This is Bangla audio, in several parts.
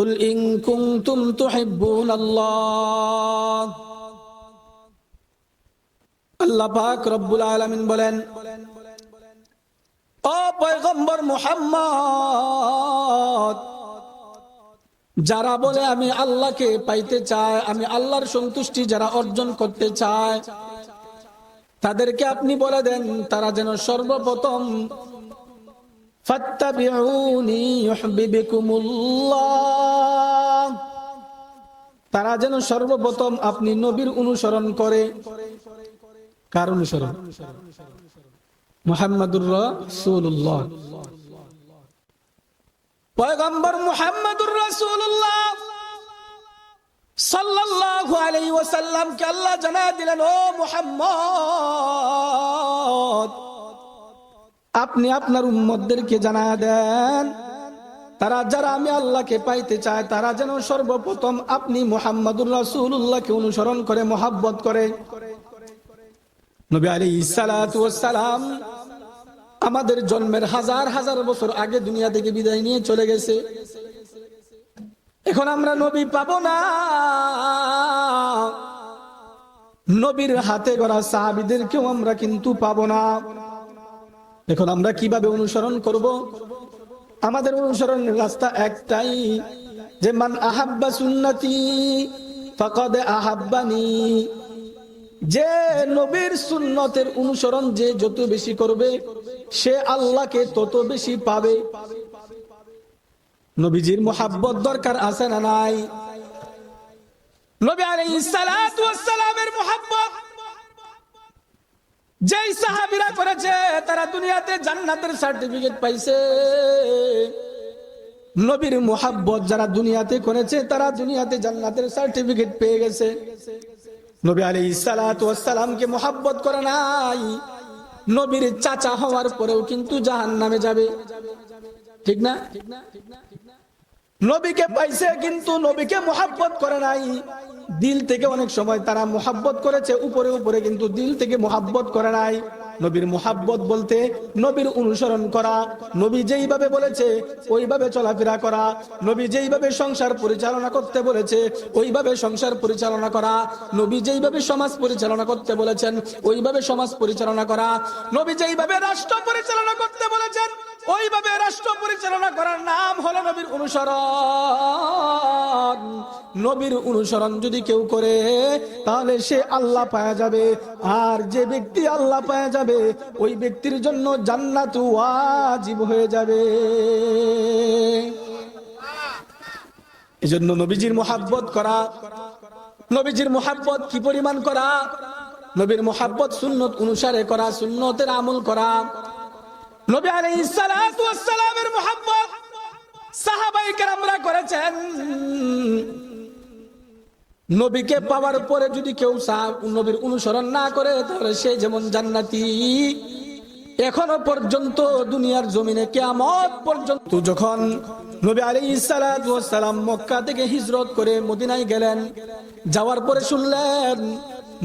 কুল ইন কুনতুম তুহিব্বুনাল্লাহ। আল্লাহ পাক রব্বুল আলামিন বলেন, ও পয়গম্বর মুহাম্মদ, যারা বলে আমি আল্লাহকে পাইতে চাই, আমি আল্লাহর সন্তুষ্টি যারা অর্জন করতে চায়, তাদেরকে আপনি বলে দেন তারা যেন সর্বপ্রথম ফাত্তাবিউনি ইউহিব্বুকুমুল্লাহ, তারা যেন সর্বপ্রথম আপনি নবীর অনুসরণ করে। কার অনুসরণ? মুহাম্মাদুর রাসূলুল্লাহ। পয়গম্বর মুহাম্মাদুর রাসূলুল্লাহ সাল্লাল্লাহু আলাইহি ওয়াসাল্লামকে আল্লাহ জানায় দিলেন, ও মুহাম্মদ, আপনি আপনার উম্মতদেরকে জানায় দেন তারা যারা আমি আল্লাহকে পাইতে চায় তারা যেন সর্বপ্রথম আপনি মুহাম্মাদুর রাসূলুল্লাহকে অনুসরণ করে, মহব্বত করে। নবী আলাইহিস সালাতু ওয়াস সালাম আমাদের জন্মের হাজার হাজার বছর আগে দুনিয়া থেকে বিদায় নিয়ে চলে গেছে। এখন আমরা নবী পাবো না। নবীর হাতে গড়া সাহাবীদেরকেও আমরা কিন্তু পাবো না। এখন আমরা কিভাবে অনুসরণ করব? আমাদের অনুসরণের রাস্তা একটাই, যে মান আহাব্বা সুন্নতি ফাকাদ আহাব্বানি, যে নবীর সুন্নতের অনুসরণ যে যত বেশি করবে সে আল্লাহকে তত বেশি পাবে। নবীজির মুহাব্বত দরকার আছে না নাই? নবী আলাইহিস সালাতু ওয়াস সালামের মুহাব্বত যেই সাহাবীরা করেছে তারা দুনিয়াতে জান্নাতের সার্টিফিকেট পাইছে। নবীর মুহাব্বত যারা দুনিয়াতে করেছে তারা দুনিয়াতে জান্নাতের সার্টিফিকেট পেয়ে গেছে। নবী আলাইহিস সালাতু ওয়াস সালামকে মুহাব্বত করে নাই, নবীর চাচা হওয়ার পরেও কিন্তু জাহান্নামে যাবে। ঠিক না? নবীকে পাইছে কিন্তু নবীকে মুহাব্বত করে নাই। দিল থেকে অনেক সময় তারা মুহাব্বত করেছে উপরে উপরে, কিন্তু দিল থেকে মুহাব্বত করে নাই। নবীর মুহাব্বত বলতে নবীর অনুসরণ করা, নবী যেইভাবে বলেছে ওইভাবে চলাফেরা করা, নবী যেইভাবে সংসার পরিচালনা করতে বলেছে ওইভাবে সংসার পরিচালনা করা, নবী যেইভাবে সমাজ পরিচালনা করতে বলেছেন ওইভাবে সমাজ পরিচালনা করা, নবী যেইভাবে রাষ্ট্র পরিচালনা করতে বলেছেন ওইভাবে রাষ্ট্র পরিচালনা করার নাম হলো নবীর অনুসরণ। নবীর অনুসরণ যদি কেউ করে তাহলে সে আল্লাহ পাওয়া যাবে, আর যে ব্যক্তি আল্লাহ পাওয়া যাবে ওই ব্যক্তির জন্য জান্নাত ওয়াজিব হয়ে যাবে। এজন্য নবীজির মুহাব্বত করা, নবীজির মুহাব্বত কি পরিমাণ করা? নবীর মুহাব্বত সুন্নত অনুসারে করা, সুন্নতের আমল করা। নবী আলাইহিস সালাতু ওয়াস সালামের মুহাব্বত সাহাবায়ে কেরামরা করেছেন। নবীকে পাওয়ার পরে যদি কেউ নবীর অনুসরণ না করে তাহলে সে যেমন জান্নাতি। এখনো পর্যন্ত দুনিয়ার জমিনে কিয়ামত পর্যন্ত যখন নবী আলাইহিস সালাতু ওয়াস সালাম মক্কা থেকে হিজরত করে মদিনায় গেলেন, যাওয়ার পরে শুনলেন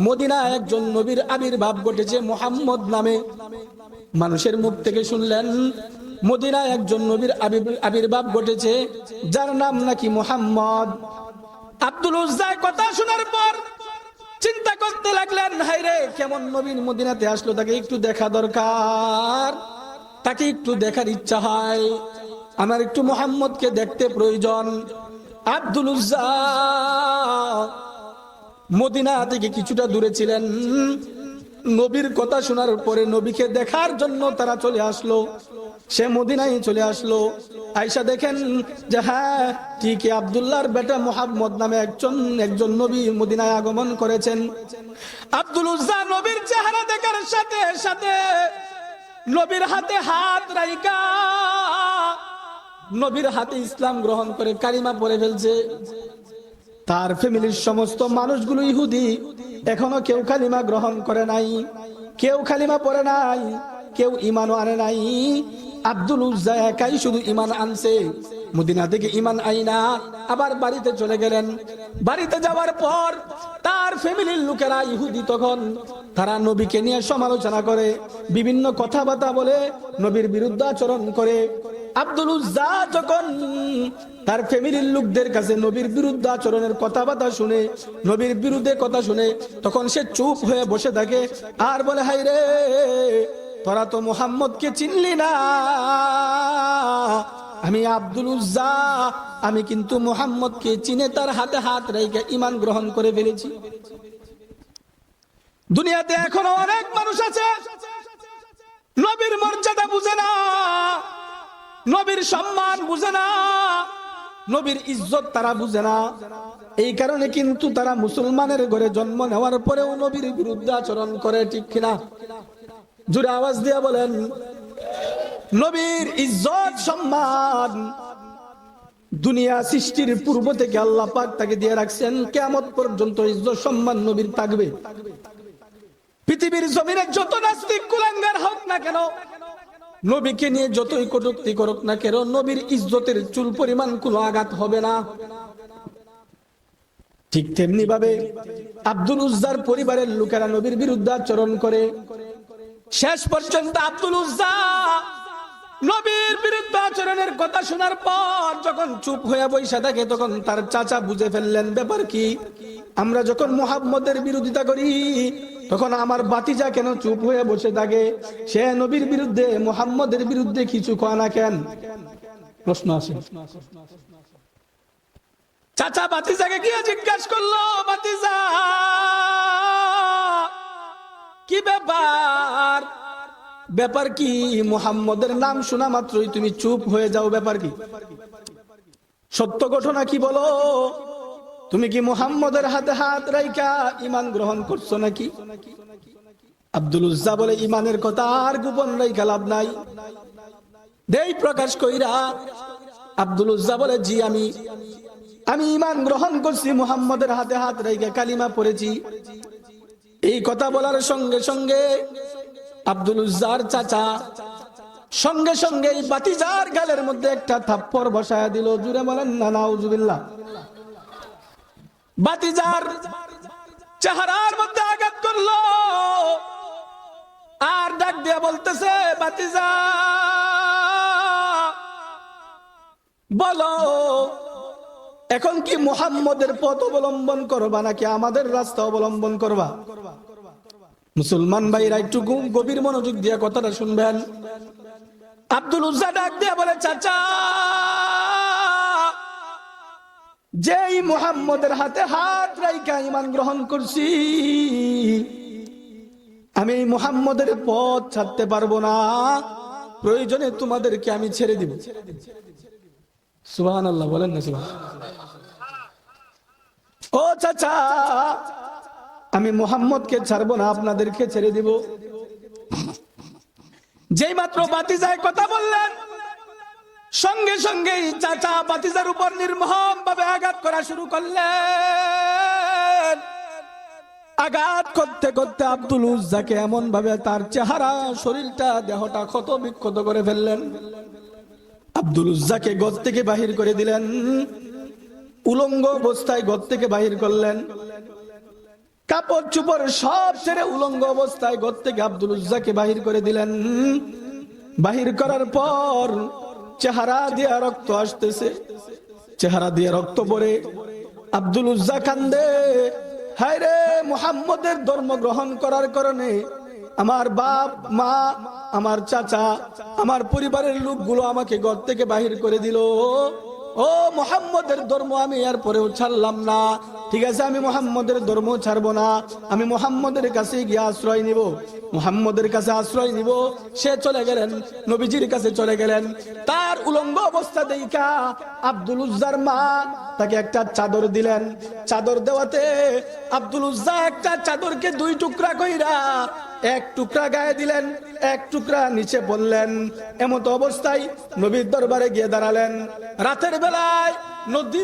মদিনায় একজন নবীর আবির্ভাব ঘটেছে মুহাম্মদ নামে। মানুষের মুখ থেকে শুনলেন মদিনায় একজন নবীর আবির্ভাব ঘটেছে যার নাম নাকি মুহাম্মদ। আব্দুল উজ্জার কথা শোনার পর চিন্তা করতে লাগলেন, হায়রে কেমন নবীন মদিনাতে আসলো, তাকে একটু দেখা দরকার, তাকে একটু দেখার ইচ্ছা হয়, আমার একটু মুহাম্মদকে দেখতে প্রয়োজন। আব্দুল উজ্জা মদিনা থেকে কিছুটা দূরে ছিলেন। নবীর কথা শোনার পরে নবীকে দেখার জন্য তারা চলে আসলো। সে মদিনায় চলে আসলো। আয়েশা দেখেন যে হ্যাঁ ঠিকই আব্দুল্লাহর বেটা মুহাম্মদ নামে একজন নবী মদিনায় আগমন করেছেন। আব্দুল উজ্জা নবীর চেহারা দেখার সাথে সাথে নবীর হাতে হাত রাইখা নবীর হাতে ইসলাম গ্রহণ করে কালিমা পড়ে ফেলছে। তার ফ্যামিলির সমস্ত মানুষগুলো ইহুদি, এখনো কেউ কালিমা গ্রহণ করে নাই, কেউ কালিমা পড়ে নাই, কেউ ঈমানও আনে নাই। আব্দুল উজ্জা একাই শুধু ঈমান আনছে। মদিনা থেকে ঈমান আইনা আবার বাড়িতে চলে গেলেন। বাড়িতে যাওয়ার পর তার ফ্যামিলির লোকেরা ইহুদি তখন তারা নবীকে নিয়ে সমালোচনা করে, বিভিন্ন কথাবার্তা বলে, নবীর বিরুদ্ধে আচরণ করে। আব্দুল উজ্জা যখন তার ফ্যামিলির লোকদের কাছে নবীর বিরুদ্ধে আচরণের কথাবার্তা শুনে, নবীর বিরুদ্ধে কথা শুনে, তখন সে চুপ হয়ে বসে থাকে আর বলে, হাই রে, তোরা তো মুহাম্মদকে চিনলি না। আমি আব্দুল উজ্জা, আমি কিন্তু মুহাম্মদকে চিনে তার হাতে হাত রেখে ঈমান গ্রহণ করে ফেলেছি। দুনিয়াতে এখনো অনেক মানুষ আছে নবীর মর্যাদা বুঝে না, নবীর সম্মান বুঝে না, নবীর ইজ্জত তারা বুঝে না। এই কারণে কিন্তু তারা মুসলমানের ঘরে জন্ম নেওয়ার পরেও নবীর বিরুদ্ধে আচরণ করে, ঠিক কিনা? জোরে আওয়াজ দিয়ে বলেন। নবীর ইজ্জত সম্মান দুনিয়া সৃষ্টির পূর্ব থেকে আল্লাহ পাক তাকে দিয়ে রাখছেন, কিয়ামত পর্যন্ত ইজ্জত সম্মান নবীর থাকবে। পৃথিবীর জমিনে যত নাস্তিক কুলাঙ্গার হোক না কেন, নবীকে নিয়ে যতই কটূক্তি করুক না কেন, নবীর ইজ্জতের চুল পরিমাণ কোনো আঘাত হবে না। ঠিক তেমনি ভাবে আব্দুল উজ্জার পরিবারের লোকেরা নবীর বিরুদ্ধে আচরণ করে। শেষ পর্যন্ত আব্দুল উজ্জা নবীর বিরুদ্ধে আচরণের কথা শোনার পর যখন চুপ হয়ে বসে থাকে, তখন তার চাচা বুঝে ফেললেন ব্যাপার কি। আমরা যখন মুহাম্মদের বিরোধিতা করি, তখন আমার বাতিজা কেন চুপ হয়ে বসে থাকে? সে নবীর বিরুদ্ধে, মুহাম্মদের বিরুদ্ধে কিছু কয় না কেন? প্রশ্ন আসে। চাচা বাতিজাকে গিয়ে জিজ্ঞাসা করলো, বাতিজা কি ব্যাপার? ব্যাপার কি? মুহাম্মদের নাম শোনা মাত্রই তুমি চুপ হয়ে যাও, ব্যাপার কি? সত্য ঘটনা কি বলো? তুমি কি মুহাম্মদের হাতে হাত রাইখা ঈমান গ্রহণ করছো নাকি? আব্দুল উজ্জা বলে, ঈমানের কথা আর গোপন রাইখা লাভ নাই, দেই প্রকাশ কইরা। আব্দুল উজ্জা বলে, জি আমি ঈমান গ্রহণ করছি, মুহাম্মদের হাতে হাত রাইখা কালিমা পড়েছি। এই কথা বলার সঙ্গে সঙ্গে আব্দুল উজ্জার চাচা সঙ্গে সঙ্গে বাতিজার গালের মধ্যে একটা থাপ্পড় বসায়া দিল। জুড়ে বলেন না নাউজুবিল্লাহ। বাতিজার চেহারার মধ্যে আঘাত করলো আর ডাক দিয়ে বলতেছে, বাতিজা বলো, এখন কি মুহাম্মদের পথ অবলম্বন করবা নাকি আমাদের রাস্তা অবলম্বন করবা? মুসলমান ভাইরা একটু গভীর মনোযোগ দিয়ে কথাটা শুনবেন। আব্দুল উজ্জা ডাক দিয়ে বলে, চাচা, যেই মুহাম্মদের হাতে হাত রাইখা ঈমান গ্রহণ করছি, আমি মুহাম্মদের পথ ছাড়তে পারবো না, প্রয়োজনে তোমাদেরকে আমি ছেড়ে দিব। সুবহানাল্লাহ বলেন না সুবহানাল্লাহ। ও চাচা, আমি মুহাম্মদকে ছাড়বো না, আপনাদেরকে ছেড়ে দিব। যেই মাত্র বাতিজায় কথা বললেন, সঙ্গে সঙ্গে চাচা বাতিজার উপর নির্মম ভাবে আঘাত করা শুরু করলেন। আঘাত করতে করতে আব্দুল উজ্জাকে এমন ভাবে তার চেহারা, শরীরটা, দেহটা ক্ষত বিক্ষত করে ফেললেন। আব্দুল উজ্জাকে ঘর থেকে বাহির করে দিলেন, উলঙ্গ অবস্থায় ঘর থেকে বাহির করলেন। কাপড় চোপড় সব ছেড়ে উলঙ্গ অবস্থায় ঘর থেকে আব্দুল উজ্জাকে বাহির করে দিলেন। বাহির করার পর চেহারা দিয়ে রক্ত আসতেছে, চেহারা দিয়ে রক্ত পড়ে আব্দুল উজ্জা কান্দে, হায় রে, মুহাম্মদের ধর্ম গ্রহণ করার কারণে আমার বাপ মা, আমার চাচা, আমার পরিবারের লোকগুলো আমাকে ঘর থেকে বাহির করে দিল। ও মুহাম্মদের ধর্ম আমি এর পরেও ছাড়লাম না। ঠিক আছে, আমি মুহাম্মদের ধর্ম ছাড়বো না, আমি মুহাম্মদের কাছে গিয়ে আশ্রয় নিব, মুহাম্মদের কাছে আশ্রয় নিব। সে চলে গেলেন, নবীজির কাছে চলে গেলেন। তার উলঙ্গ অবস্থা দেখা আব্দুল উজ্জার মা তাকে একটা চাদর দিলেন। চাদর দেওয়াতে আব্দুল উজ্জা একটা চাদরকে দুই টুকরা কইরা এক টুকরা গায়ে দিলেন, এক টুকরা নিচে বললেন। এমত অবস্থায় নবীর দরবারে গিয়ে দাঁড়ালেন। রাতের বেলায়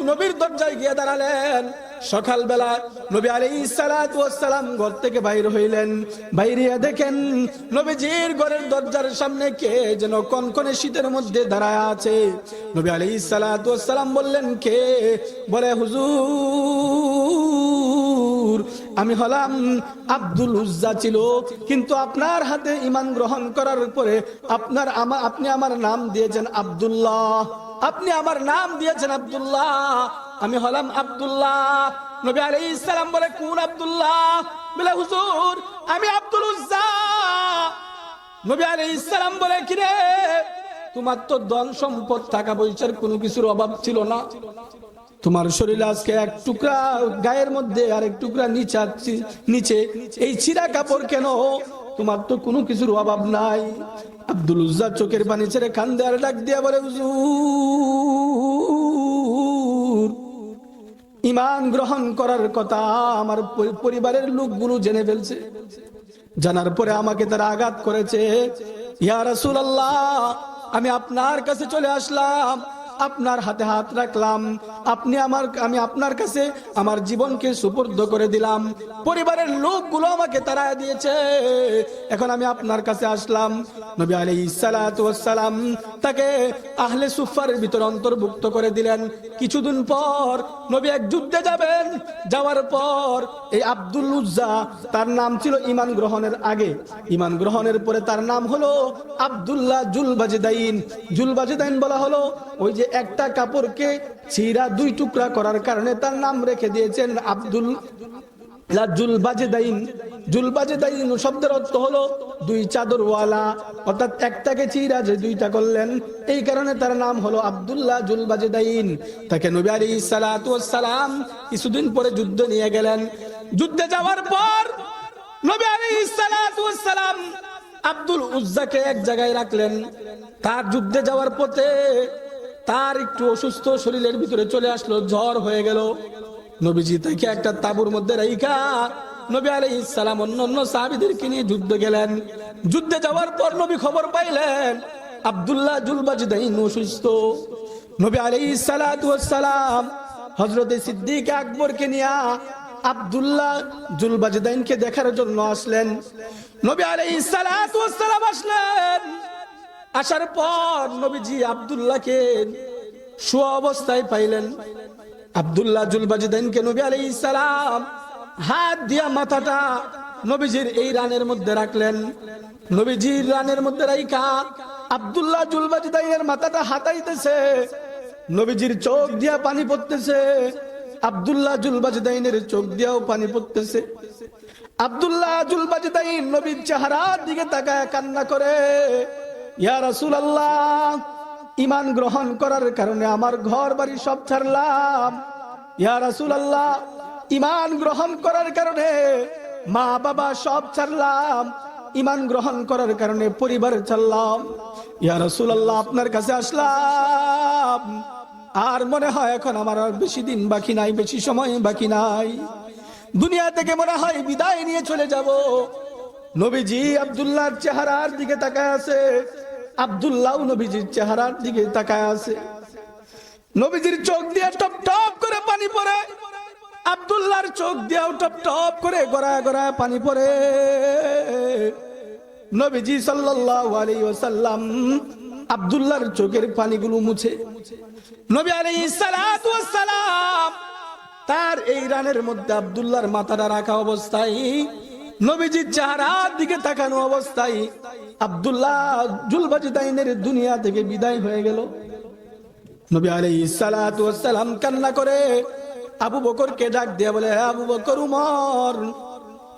নবীর দরজায় গিয়ে দাঁড়ালেন। সকাল বেলা নবী আলাইহিস সালাতু ওয়াস সালাম ঘর থেকে বাইর হইলেন। বাইরে দেখেন নবীজির ঘরের দরজার সামনে কে যেন কনকনে শীতের মধ্যে দাঁড়ায় আছে। নবী আলাইহিস সালাতু ওয়াস সালাম বললেন, কে? বলে, হুজুর, আমি হলাম আব্দুল উজ্জা ছিল, কিন্তু আপনার হাতে ঈমান গ্রহণ করার পরে আপনি আমার নাম দিয়েছেন আব্দুল্লাহ, আপনি আমার নাম দিয়েছেন আব্দুল্লাহ, আমি হলাম আব্দুল্লাহ। নবী আলাইহিস সালাম বলে, কোন আব্দুল্লাহ? বলে, হুজুর আমি আব্দুল উজ্জা। নবী আলাইহিস সালাম বলে, কিরে তোমার তো ধন সম্পদ টাকা পয়সার কোনো কিছুর অভাব ছিল না, তোমার শরীরে আজকে এক টুকরা গায়ের মধ্যে আর এক টুকরা নিচে এই ছিঁড়া কাপড় কেন? তোমার তো কোনো কিছুর অভাব নাই। আব্দুল উজ্জা চোখের পানি ছেড়ে কান্দে আর ডাক দিয়া বলে, হুজুর ঈমান গ্রহণ করার কথা আমার পরিবারের লোকগুলো জেনে ফেলছে, জানার পরে আমাকে তারা আঘাত করেছে। ইয়া রাসূলুল্লাহ, আমি আপনার কাছে চলে আসলাম, আপনার হাতে হাত রাখলাম, আমি আপনার কাছে আমার জীবনকে সুপর্দ করে দিলাম, পরিবারের লোকগুলো আমাকে তাড়ায় দিয়েছে, এখন আমি আপনার কাছে আসলাম। নবী আলাইহিস সালাতু ওয়াস সালাম তাকে আহলে সুফফার ভিতর অন্তর্ভুক্ত করে দিলেন। কিছুদিন পর নবী এক যুদ্ধে যাবেন, যাওয়ার পর এই আব্দুল উজ্জা, তার নাম ছিল ঈমান গ্রহণের আগে, ঈমান গ্রহণের পরে তার নাম হলো আব্দুল্লাহ জুলবাজদাইন। জুলবাজদাইন বলা হলো ওই যে একটা কাপড়কে ছিঁড়া দুই টুকরা করার কারণে তার নাম রেখে দিয়েছেন আব্দুল্লাহ জুলবাজদাইন। জুলবাজদাইন শব্দের অর্থ হলো দুই চাদরওয়ালা, অর্থাৎ একটাকে চিরা যে দুইটা করলেন, এই কারণে তার নাম হলো আব্দুল্লাহ জুলবাজদাইন। তাকে নবী আলাইহিস সালাতু ওয়াস সালাম কিছুদিন পরে যুদ্ধ নিয়ে গেলেন। যুদ্ধে যাওয়ার পর নবী আলাইহিস সালাতু ওয়াস সালাম আব্দুল উজ্জাকে এক জায়গায় রাখলেন। তার যুদ্ধে যাওয়ার পথে তার একটু অসুস্থ শরীরের ভিতরে চলে আসলো, জ্বর হয়ে গেল। নবীজি তাকে একটা তাঁবুর মধ্যে রাইখা নবী আলাইহিস সালাম অন্যান্য সাহাবীদেরকে নিয়ে যুদ্ধে গেলেন। যুদ্ধে যাওয়ার পর নবী খবর পাইলেন আব্দুল্লাহ জুলবাজদাইন অসুস্থ। নবী আলাইহিস সালাতু ওয়াস সালাম হযরতে সিদ্দিক আকবরকে নিয়ে আব্দুল্লাহ জুলবাজদাইনকে দেখার জন্য আসলেন। নবী আলাইহিস সালাতু ওয়াস সালাম আসলেন। আসার পর নবীজি আব্দুল্লাহকে শোয়া অবস্থায় পাইলেন। আব্দুল্লাহ জুলবাজদাইনকে নবী আলাইহিস সালাম হাত দিয়া মাথাটা নবীজির এই রানের মধ্যে রাখলেন। নবীজির রানের মধ্যে রাইখা আব্দুল্লাহ জুলবাজদাইনের মাথাটা হাতাইতেছে, নবীজির চোখ দিয়া পানি পড়তেছে, আব্দুল্লাহ জুলবাজদাইনের চোখ দিয়াও পানি পড়তেছে। আব্দুল্লাহ জুলবাজদাইন নবীর চেহারার দিকে তাকায় কান্না করে, ইয়া রাসূলুল্লাহ, ঈমান গ্রহণ করার কারণে আমার ঘর বাড়ি সব ছাড়লাম। ইয়া রাসূলুল্লাহ, ঈমান গ্রহণ করার কারণে মা বাবা সব ছাড়লাম, ঈমান গ্রহণ করার কারণে পরিবার ছাড়লাম। ইয়া রাসূলুল্লাহ, আপনার কাছে আসলাম, আর মনে হয় এখন আমার আর বেশি দিন বাকি নাই, বেশি সময় বাকি নাই, দুনিয়া থেকে মনে হয় বিদায় নিয়ে চলে যাব। নবীজি আব্দুল্লাহর চেহারার দিকে তাকায় আছে, আব্দুল্লাহ নবীজির চেহারার দিকে তাকায় আছে। নবীজির চোখ দিয়ে টপ টপ করে পানি পড়ে, আব্দুল্লাহর চোখ দিয়েও টপ টপ করে গড়ায় গড়ায় পানি পড়ে। নবীজি সাল্লাল্লাহু আলাইহি ওয়াসাল্লাম আব্দুল্লাহর চোখের পানিগুলো মুছে নবী আলাইহিস সালাতু ওয়াস সালাম তার এই রানের মধ্যে আব্দুল্লাহর মাথাটা রাখা অবস্থায়, নবীজির চেহারার দিকে তাকানো অবস্থায় আব্দুল্লাহ জুলবাজদাইনের দুনিয়া থেকে বিদায় হয়ে গেল। নবী আলাইহিস সালাতু ওয়াস সালাম কান্না করে আবু বকরকে ডাক দিয়ে বলে, আবু বকর, উমর,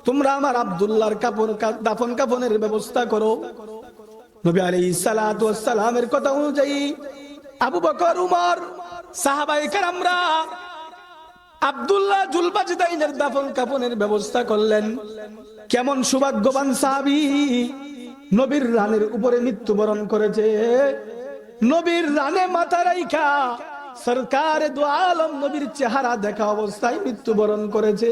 তোমরা আমার আব্দুল্লাহর দাফন কাফনের ব্যবস্থা করো। নবী আলাইহিস সালাতু ওয়াস সালামের কথা অনুযায়ী আবু বকর, উমর, সাহাবায়ে কেরামরা আব্দুল্লাহ জুলবাজদাইনের দাফন কাফনের ব্যবস্থা করলেন। কেমন সৌভাগ্যবান সাহাবী, নবীর রানের উপরে মৃত্যুবরণ করেছে, নবীর রানে মাথা রাইখা সরকারে দু আলম নবীর চেহারা দেখা অবস্থায় মৃত্যুবরণ করেছে।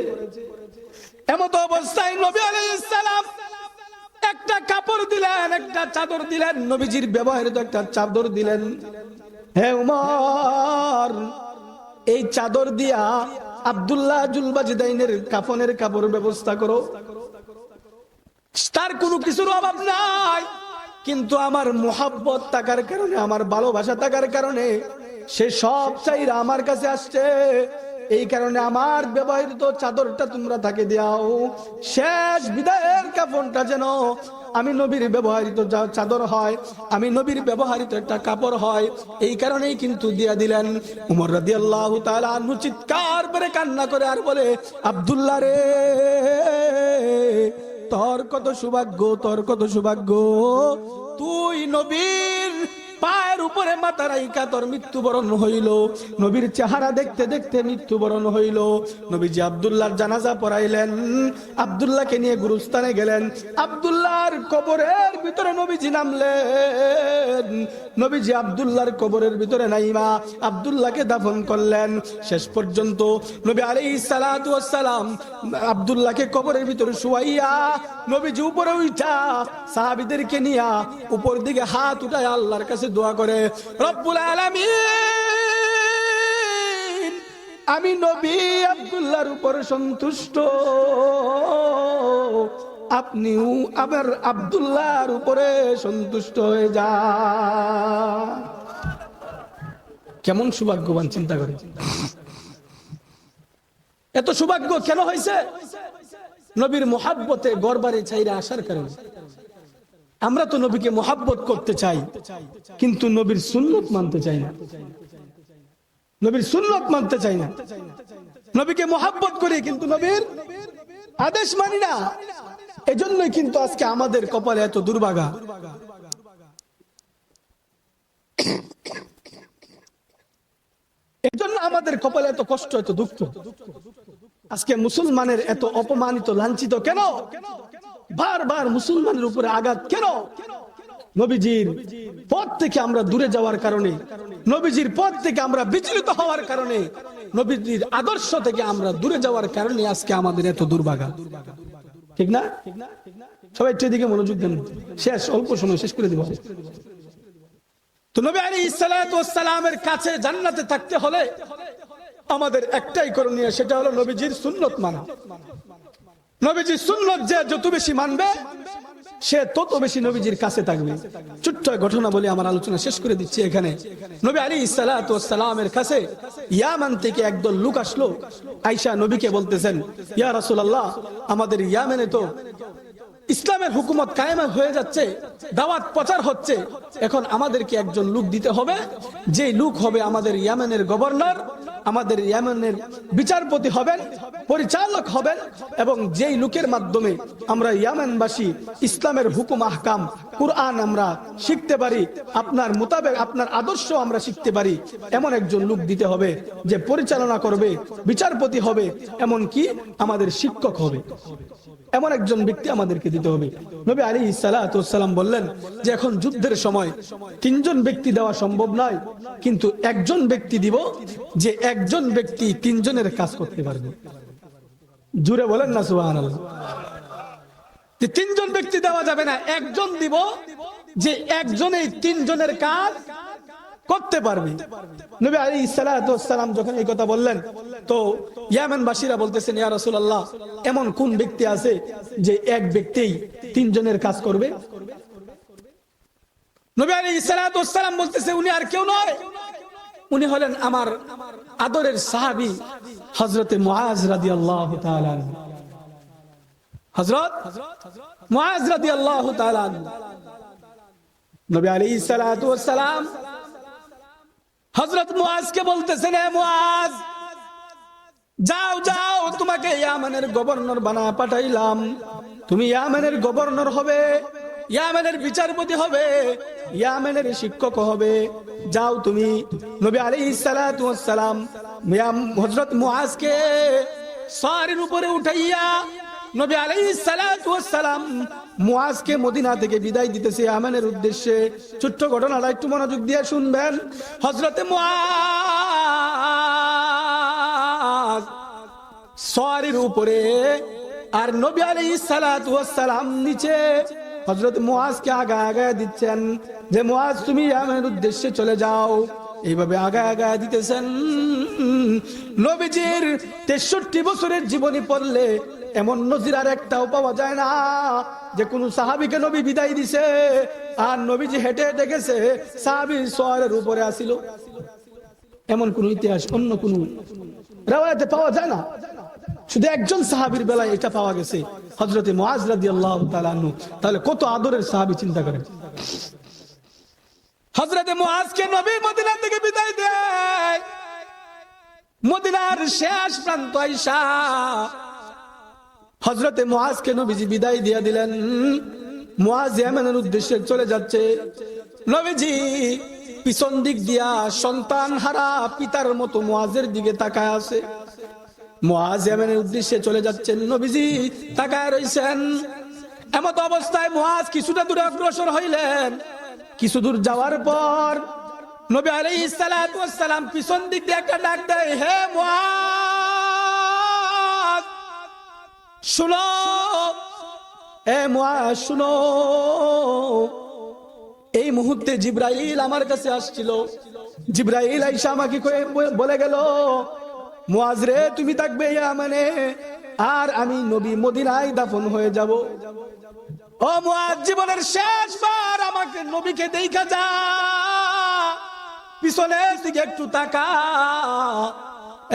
এমত অবস্থায় নবী আলাইহিস সালাম একটা কাপড় দিলেন, একটা চাদর দিলেন, নবীজির ব্যবহৃত একটা চাদর দিলেন। হে উমর, এই চাদর দিয়া আব্দুল্লাহ জুলবাজদাইনের কাফনের কাপড় ব্যবস্থা করো। তার কোনো কিছুর অভাব নাই, কিন্তু আমার মুহাব্বত থাকার কারণে, আমার ভালোবাসা থাকার কারণে সে সব চাইরা আমার কাছে আসছে। এই কারণে আমার ব্যবহৃত চাদরটা তোমরা তাকে দাও, শেষ বিদায়ের কাফনটা যেন আমি নবীর ব্যবহৃত চাদর হয়, আমি নবীর ব্যবহৃত একটা কাপড় হয়, এই কারণেই কিন্তু দিয়া দিলেন। উমর রাদিয়াল্লাহু তাআলা আনহু চিৎকার করে কান্না করে আর বলে, আব্দুল্লাহ রে, তোর কত সৌভাগ্য, তোর কত সৌভাগ্য, তুই নবীর পায়ের উপরে মাথা রাইখা তোর মৃত্যুবরণ হইল, নবীর চেহারা দেখতে দেখতে মৃত্যুবরণ হইল। নবীজি আব্দুল্লাহর জানাজা পড়াইলেন, আব্দুল্লাহকে নিয়ে গুরুস্থানে গেলেন, আব্দুল্লাহর কবরের ভিতরে নবীজি নামলেন, নবীজি আব্দুল্লাহর কবরের ভিতরে নাইমা আব্দুল্লাহকে দাফন করলেন। শেষ পর্যন্ত নবী আলাইহিস সালাতু ওয়াস সালাম আব্দুল্লাহকে কবরের ভিতরে শুয়াইয়া নবীজি উপরে উঠা সাহাবীদেরকে নিয়া উপর দিকে হাত উঠায় আল্লাহর কাছে দোয়া করে, রব্বুল আলামিন, আমি নবী আব্দুল্লাহর উপর সন্তুষ্ট, আপনিও আবার আব্দুল্লাহর উপরে সন্তুষ্ট হয়ে যান। কেমন সৌভাগ্যবান চিন্তা করে। এত সৌভাগ্য কেন হয়েছে? নবীর মোহাব্বতে গড়বাড়ি চাইরা আসার কারণে। আমরা তো নবীকে মোহাব্বত করতে চাই, কিন্তু নবীর সুন্নত মানতে চাই না, নবীর সুন্নত মানতে চাই না। নবীকে মোহাব্বত করি কিন্তু নবীর আদেশ মানি না। এজন্যই কিন্তু আজকে আমাদের কপালে এত দুর্ভাগা। এজন্য আমাদের কপালে এত কষ্ট, এত দুঃখ। আজকে মুসলমানের এত অপমানিত, লাঞ্ছিত কেন? বারবার মুসলমানের উপরে আঘাত কেন? নবীজির পথ থেকে আমরা দূরে যাওয়ার কারণে, নবীজির পথ থেকে আমরা বিচলিত হওয়ার কারণে, নবীজির আদর্শ থেকে আমরা দূরে যাওয়ার কারণে আজকে আমাদের এত দুর্ভাগা। ঠিক না? সবাই একটু এদিকে মনোযোগ দেন। শেষ, অল্প সময় শেষ করে দিব। তো নবী আলাইহিস সালাতু ওয়াস সালামের কাছে জান্নাতে থাকতে হলে আমাদের একটাই করণীয়, সেটা হলো নবীজির সুন্নত মানা। নবীজির সুন্নত যে যত বেশি মানবে সে তত বেশি নবীজির কাছে থাকবে। ছোট্ট ঘটনা বলে আমার আলোচনা শেষ করে দিচ্ছি এখানে। নবী আলাইহিস সালাতু ওয়াস সালামের কাছে ইয়ামান থেকে একদল লোক আসলো। আয়েশা নবীকে বলতেছেন, ইয়া রাসূলুল্লাহ, আমাদের ইয়ামেনে তো ইসলামের হুকুমত কায়েম হয়ে যাচ্ছে, দাওয়াত প্রচার হচ্ছে, এখন আমাদেরকে একজন লোক দিতে হবে, যে লোক হবে আমাদের ইয়ামেনের গভর্নর, আমাদের ইয়ামেনের বিচারপতি হবেন, পরিচালক হবেন, এবং যেই লোকের মাধ্যমে আমরা ইয়ামেনবাসী ইসলামের হুকুম আহকাম কুরআন আমরা শিখতে পারি, আপনার মোতাবেক আপনার আদর্শ আমরা শিখতে পারি, এমন একজন লোক দিতে হবে যে পরিচালনা করবে, বিচারপতি হবে, এমন কি আমাদের শিক্ষক হবে, এমন একজন ব্যক্তি আমাদেরকে দিতে হবে। নবী আলাইহিস সালাতু ওয়াস সালাম বললেন যে এখন যুদ্ধের সময় তিনজন ব্যক্তি দেওয়া সম্ভব নয়, কিন্তু একজন ব্যক্তি দিব, যে একজন ব্যক্তি তিনজনের কাজ করতে পারবে। জুড়ে বলেন না সুবহানাল্লাহ। তিনজন ব্যক্তি দেওয়া যাবে না, একজন দিব, যে একজনেই তিনজনের কাজ করতে পারবে। নবী আলাইহিস সালাতু ওয়াস সালাম যখন এই কথা বললেন, তো ইয়ামানবাসীরা বলতেছেন, ইয়া রাসূলুল্লাহ, এমন কোন ব্যক্তি আছে যে এক ব্যক্তিই তিনজনের কাজ করবে? নবী আলাইহিস সালাতু ওয়াস সালাম বলতেছে, উনি আর কেউ নয়, উনি হলেন আমার আদরের সাহাবী হযরতে মুআজ রাদিয়াল্লাহু তাআলা আনহু। হযরত মুআজ রাদিয়াল্লাহু তাআলা আনহু। নবী আলাইহিস সালাতু ওয়াস সালাম হযরত মুআজকে বলতেছেন, হে মুআজ, যাও যাও, তোমাকে ইয়ামানের গভর্নর বানায় পাঠাইলাম, তুমি ইয়ামানের গভর্নর হবে, ইয়ামানের বিচারপতি হবে, ইয়ামানের শিক্ষক হবে, যাও তুমি। নবী আলাইহিস সালাতু ওয়াস সালাম হযরত মুআজকে সারির উপরে উঠাইয়া নবী আলাইহিস সালাতু ওয়াস সালাম মুআজকে মদিনা থেকে বিদায় দিতেছে ইয়ামানের উদ্দেশ্যে। ছোট্ট ঘটনাটা একটু মনোযোগ দিয়ে শুনবেন। হযরতে মুআজ সারির উপরে আর নবী আলাইহিস সালাতু ওয়াস সালাম নিচে, হযরত মুআজকে আগায় আগায় দিচ্ছেন যে মুআজ তুমি ইয়ামানের উদ্দেশ্যে চলে যাও। এইভাবে আগায় আগায় দিতেছেন। নবীজির 63 বছরের জীবনী পড়লে এমন নজির আর একটাও পাওয়া যায় না যে কোন সাহাবীকে নবী বিদায় দিছে আর নবীজি হেঁটে হেঁটে গেছে, সাহাবী সওয়ারের উপরে আসিল। এমন কোন ইতিহাস অন্য কোন রিওয়ায়াতে পাওয়া যায় না। শুধু একজন সাহাবীর বেলায় এটা পাওয়া গেছে, হযরতে মুআজ রাদিয়াল্লাহু তাআলা আনহু। তাহলে কত আদরের সাহাবী, চিন্তা করেন। হযরতে মুআজকে নবী মদিনা থেকে বিদায় দেয়, মদিনার শেষ প্রান্ত আইসা হযরতে মুআজকে নবীজি বিদায় দিয়ে দিলেন। মুআজ ইয়েমেনের উদ্দেশ্যে চলে যাচ্ছে। নবীজি পিছন দিক দিয়া সন্তান হারা পিতার মতো মুআজের দিকে তাকায় আছে। মুআজ ইয়েমেনের উদ্দেশ্যে চলে যাচ্ছেন, নবীজি তাকায় রইছেন। এমত অবস্থায় মুআজ কিছুটা দূরে অগ্রসর হইলেন। কিছু দূর যাওয়ার পর নবী আলাইহিস সালাতু ওয়াস সালাম পিছন দিক দিয়ে একটা ডাক দেয়, হে মুআজ শুনো, এ মুআজ শুনো। এই মুহূর্তে জিবরাইল আমার কাছে আসছিল। জিবরাইল আইসা আমাকে বলে গেল, মুআজ রে, তুমি থাকবে ইয়ামানে, আর আমি নবী মদিনায় দাফন হয়ে যাব। ও মুআজ, জীবনের শেষবার আমাকে নবীকে দেখা যা, পিছনের দিকে একটু তাকা।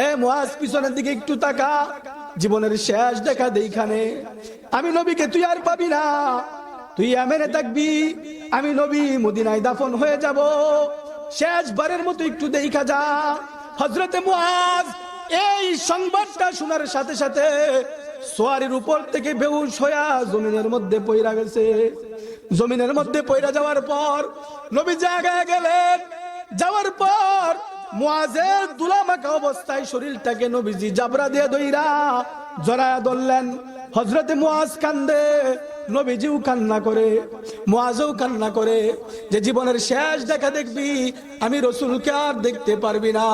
এ মুআজ, পিছনের দিকে একটু তাকা, জীবনের শেষ দেখা দেইখানে। আমি নবীকে তুই আর পাবি না, তুই ইয়ামেনে থাকবি, আমি নবী মদিনায় দাফন হয়ে যাব। শেষবারের মতো একটু দেখা যা। হযরতে মুআজ এই সংবাদটা শোনার সাথে সাথে সোয়ারির উপর থেকে বেহুশ হইয়া জমিনের মধ্যে পইরা গেছে। জমিনের মধ্যে পইরা যাওয়ার পর নবী জায়গায় গেলেন। যাওয়ার পর মুআজের দুলামাকা অবস্থায় শরীরটাকে নবীজি জাবরা দিয়ে ধইরা জড়ায়া ধরলেন। হযরতে মুআজ কান্দে, নবীজিও কান্না করে, মুআজও কান্না করে, যে জীবনের শেষ দেখা দেখবি, আমি রাসূলকে আর দেখতে পারবি না।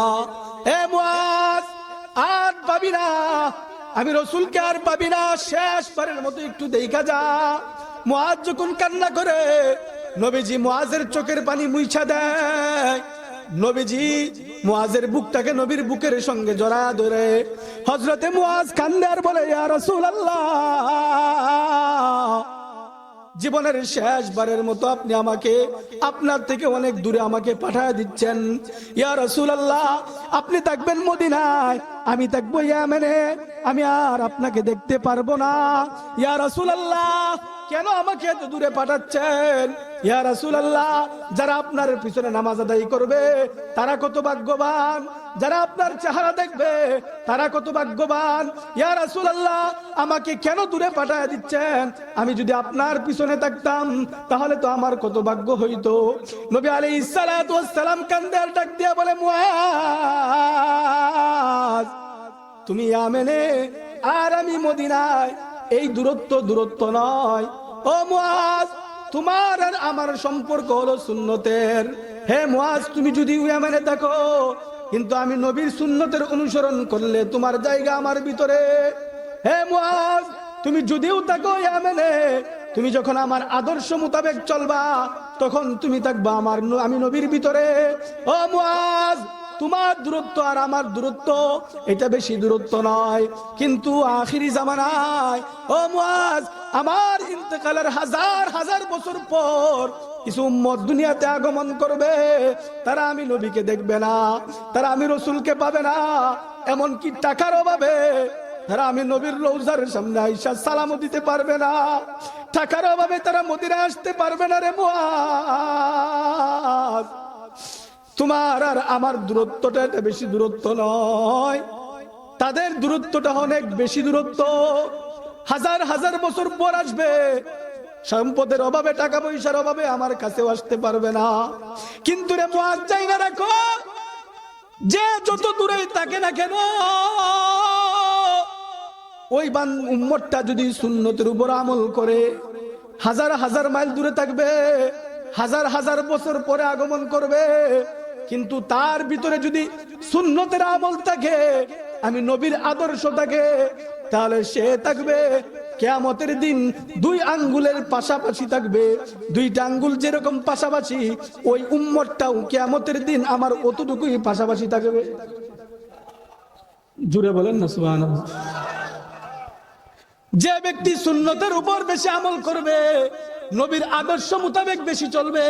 এ মুআজ, আর পাবি না, আমি রাসূলকে আর পাবি না, শেষবারের মতো একটু দেখা যা। মুআজ যখন কান্না করে, নবীজি মুআজের চোখের পানি মুইছা দেয়। নবীজি মুআজের বুকটাকে নবীর বুকের সঙ্গে জড়া ধরে হযরতে মুআজ কান্দে আর বলে, ইয়া রাসূলুল্লাহ, জীবনের শেষবারের মতো আপনি আমাকে আপনার থেকে অনেক দূরে আমাকে পাঠায় দিচ্ছেন। ইয়া রাসূলুল্লাহ, আপনি থাকবেন মদিনায়, আমি থাকবো ইয়ামেনে, আমি আর আপনাকে দেখতে পারবো না। ইয়া রাসূলুল্লাহ, কেন আমাকে এত দূরে পাঠাচ্ছেন? ইয়া রাসূলুল্লাহ, যারা আপনার পিছনে নামাজ আদায় করবে তারা কত ভাগ্যবান, যারা আপনার চেহারা দেখবে তারা কত ভাগ্যবান। ইয়া রাসূলুল্লাহ, আমাকে কেন দূরে পাঠায় দিচ্ছেন? আমি যদি আপনার পিছনে থাকতাম তাহলে তো আমার কত ভাগ্য হইতো। নবী আলাইহিস সালাতু ওয়াস সালাম কান্দে আর ডাক দিয়া বলে, মুআজ, তুমি ইয়ামেনে আর আমি মদিনায়, এই দূরত্ব নয়। ও মুআজ, তোমার আর আমার সম্পর্ক হলো সুন্নতের। হে মুআজ, তুমি যদি ইয়ামেনে থাকো, কিন্তু আমি নবীর সুন্নতের অনুসরণ করলে তোমার জায়গা আমার ভিতরে। হে মুআজ, তুমি যদিও থাকো ইয়ামেনে, তুমি যখন আমার আদর্শ মোতাবেক চলবা, তখন তুমি থাকবা আমি নবীর ভিতরে। ও মুআজ, তোমার দূরত্ব আর আমার দূরত্ব এটা বেশি দূরত্ব নয়, কিন্তু আখিরি জামানায় ও মুআজ, আমার ইন্তেকালের হাজার হাজার বছর পর কিছু উম্মত দুনিয়াতে আগমন করবে। তারা আমি নবীকে দেখবে না, তারা আমি রাসূলকে পাবে না, এমনকি টাকার অভাবে তারা আমি নবীর রওজার সামনে আইসা সালামও দিতে পারবে না। টাকার অভাবে তারা মদিনায় আসতে পারবে না। রে মুআজ, তোমার আর আমার দূরত্বটা এটা বেশি দূরত্ব নয়, তাদের দূরত্বটা অনেক বেশি দূরত্ব। হাজার হাজার বছর পর আসবে, সম্পদের অভাবে, টাকা পয়সার অভাবে আমার কাছেও আসতে পারবে না। কিন্তু রে মুআজ, জায়গা রাখো, যে যত দূরেই থাকে না কেন, ওই উম্মতটা যদি সুন্নতের উপর আমল করে, হাজার হাজার মাইল দূরে থাকবে, হাজার হাজার বছর পরে আগমন করবে, কিন্তু তার ভিতরে যদি সুন্নতের আমল থাকে, আমি নবীর আদর্শ থাকে, তাহলে সে থাকবে কিয়ামতের দিন দুই আঙ্গুলের পাশাপাশি থাকবে। দুইটা আঙ্গুল যেরকম পাশাপাশি, ওই উম্মতটাও কিয়ামতের দিন আমার অতটুকুই পাশাপাশি থাকবে। জুড়ে বলেন না সুবহানাল্লাহ। যে ব্যক্তি সুন্নতের উপর বেশি আমল করবে, নবীর আদর্শ মোতাবেক বেশি চলবে,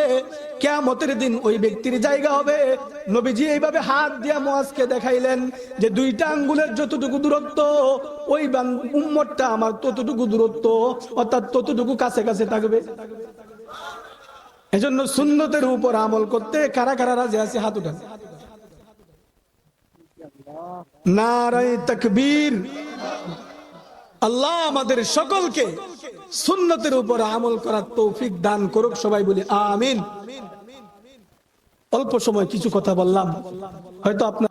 কিয়ামতের দিন ওই ব্যক্তির জায়গা হবে। নবীজি এইভাবে হাত দিয়া মুআজকে দেখাইলেন যে দুইটা আঙ্গুলের যতটুকু দূরত্ব ওই উম্মতটা আমার ততটুকু দূরত্ব, অর্থাৎ ততটুকু কাছে কাছে থাকবে। এজন্য সুন্নতের উপর আমল করতে কারা কারা রাজি আছে হাত উঠান। নারায়ে তাকবীর। আল্লাহ আমাদের সকলকে সুন্নতের উপর আমল করার তৌফিক দান করুক, সবাই বলি আমিন। অল্প সময় কিছু কথা বললাম, হয়তো আপনার